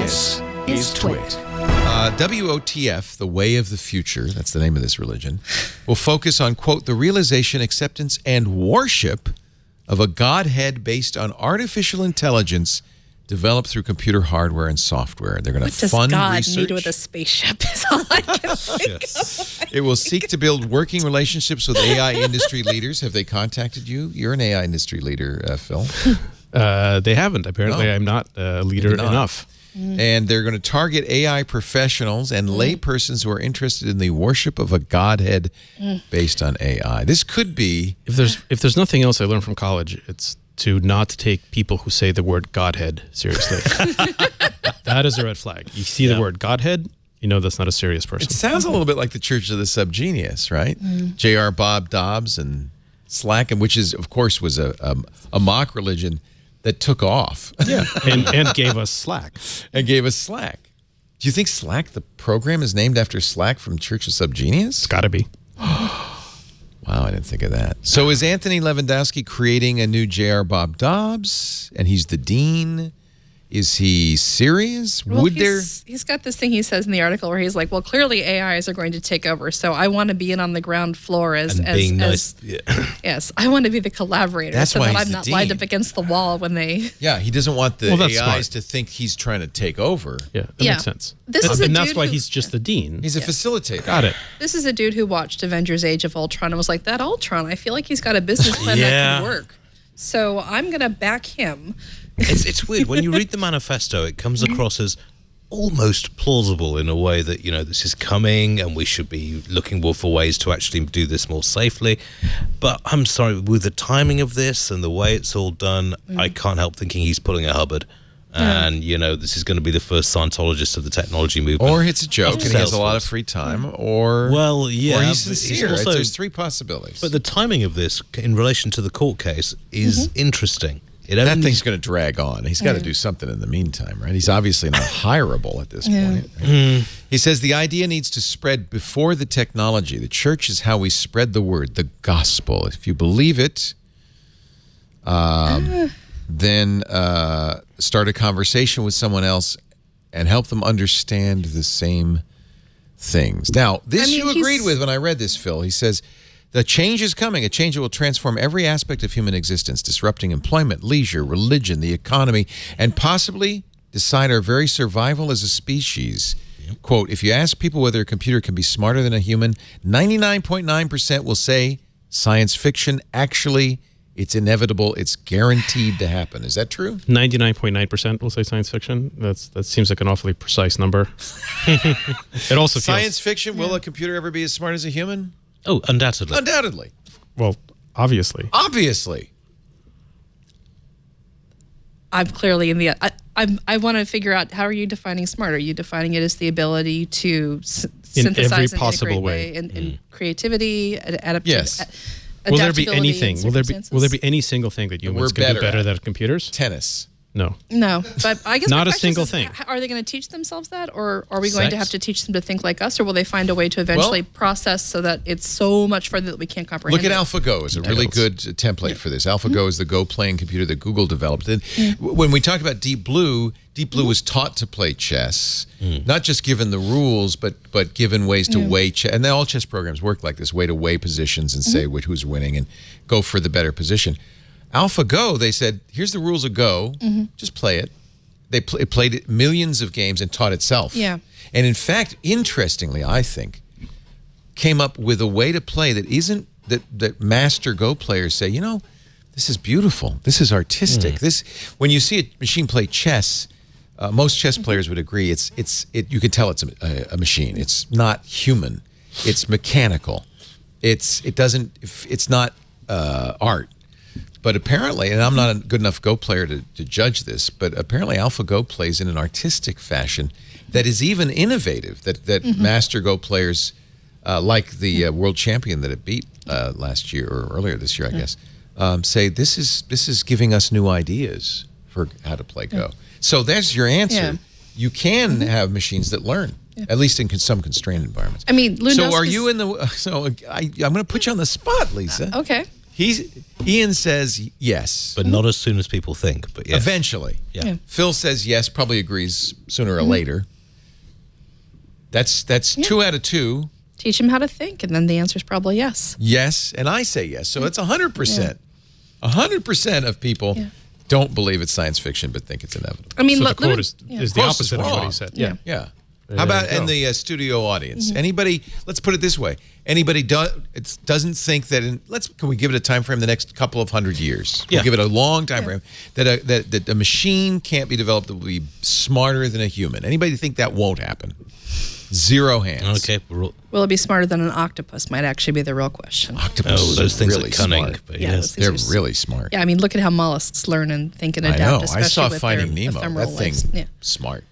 This is TWiT. WOTF, the way of the future, that's the name of this religion, will focus on, quote, the realization, acceptance, and worship of a Godhead based on artificial intelligence developed through computer hardware and software. They're going to fund God research. need with a spaceship is all I can think of. It will seek to build working relationships with AI industry leaders. Have they contacted you? You're an AI industry leader, Phil. They haven't. Apparently, I'm not a leader enough. And they're going to target AI professionals and laypersons who are interested in the worship of a Godhead based on AI. This could be... If there's nothing else I learned from college, it's to not take people who say the word Godhead seriously. That is a red flag. You see the word Godhead, you know that's not a serious person. It sounds a little bit like the Church of the Subgenius, right? J.R. Bob Dobbs and Slack, and which is, of course, was a mock religion that took off. Yeah, and gave us Slack. And gave us Slack. Do you think Slack, the program, is named after Slack from Church of Subgenius? It's got to be. Wow, I didn't think of that. So is Anthony Levandowski creating a new J.R. Bob Dobbs, and he's the dean? Is he serious? Well, he's got this thing he says in the article where he's like, well, clearly AIs are going to take over, so I want to be in on the ground floor as yes, I want to be the collaborator. That's so why that he's I'm the not dean. lined up against the wall when they... Yeah, he doesn't want the AIs smart. to think he's trying to take over. Yeah, that makes sense. And that's why he's just the dean. He's a facilitator. Got it. This is a dude who watched Avengers Age of Ultron and was like, that Ultron, I feel like he's got a business plan that could work. So I'm going to back him. It's weird. When you read the manifesto, it comes across as almost plausible in a way that, you know, this is coming and we should be looking for ways to actually do this more safely. But I'm sorry, with the timing of this and the way it's all done, I can't help thinking he's pulling a Hubbard. And, you know, this is going to be the first Scientologist of the technology movement. Or it's a joke and he has a lot of free time, or he's sincere. There's three possibilities. But the timing of this in relation to the court case is interesting. That thing's going to drag on. He's got to do something in the meantime, right? He's obviously not hireable at this point. Right? He says the idea needs to spread before the technology. The church is how we spread the word, the gospel. If you believe it, then start a conversation with someone else and help them understand the same things. Now, this you agreed with when I read this, Phil. He says, the change is coming, a change that will transform every aspect of human existence, disrupting employment, leisure, religion, the economy, and possibly decide our very survival as a species. Quote, if you ask people whether a computer can be smarter than a human, 99.9% will say science fiction. Actually, it's inevitable. It's guaranteed to happen. Is that true? 99.9% will say science fiction. That seems like an awfully precise number. It also science fiction. Will a computer ever be as smart as a human? Oh, undoubtedly. Undoubtedly. Well, obviously. Obviously. I'm clearly in the... I want to figure out, how are you defining smart? Are you defining it as the ability to synthesize every in possible an way. In creativity, Yes. Will there be anything? Will there be any single thing that humans can do better than computers? Tennis. No. No, but I guess not my a single is, thing. Are they going to teach themselves that, or are we going to have to teach them to think like us, or will they find a way to eventually process so that it's so much further that we can't comprehend? Look at AlphaGo as a really good template for this. AlphaGo is the Go playing computer that Google developed. And when we talk about Deep Blue was taught to play chess, not just given the rules, but given ways to weigh chess. And all chess programs work like this, way to weigh positions and say who's winning and go for the better position. AlphaGo, they said, here's the rules of Go, just play it. It played it millions of games and taught itself. Yeah. And in fact, interestingly, I think, came up with a way to play that isn't, that master Go players say, you know, this is beautiful. This is artistic. When you see a machine play chess, most chess players would agree, you can tell it's a machine. It's not human. It's mechanical. It's not art. But apparently, and I'm not a good enough Go player to judge this, but apparently AlphaGo plays in an artistic fashion that is even innovative, that master Go players, like the world champion that it beat last year or earlier this year, I guess, say this is giving us new ideas for how to play Go. So there's your answer. You can have machines that learn. At least in some constrained environments. I mean, so are you in the... So I'm going to put you on the spot, Lisa. Okay. Ian says yes. But not as soon as people think, but yes. Eventually. Yeah. Phil says yes, probably agrees sooner or later. That's 2 out of 2. Teach him how to think, and then the answer is probably yes. Yes, and I say yes. So it's 100%. 100% of people don't believe it's science fiction, but think it's inevitable. I mean, so the quote is the Close is opposite of what wrong. he said. Yeah. Yeah. How about in the studio audience? Anybody? Let's put it this way: anybody doesn't think that can we give it a time frame? The next couple of 100 years. Yeah. We'll give it a long time frame that a machine can't be developed that will be smarter than a human. Anybody think that won't happen? 0 hands. Okay. Will it be smarter than an octopus? Might actually be the real question. Octopuses those things really are cunning. smart. But Yeah, yes. those They're things are really smart. Yeah, I mean, look at how mollusks learn and think and I adapt. know. I Especially saw with Finding their Nemo. ephemeral That thing, lives. Yeah. smart.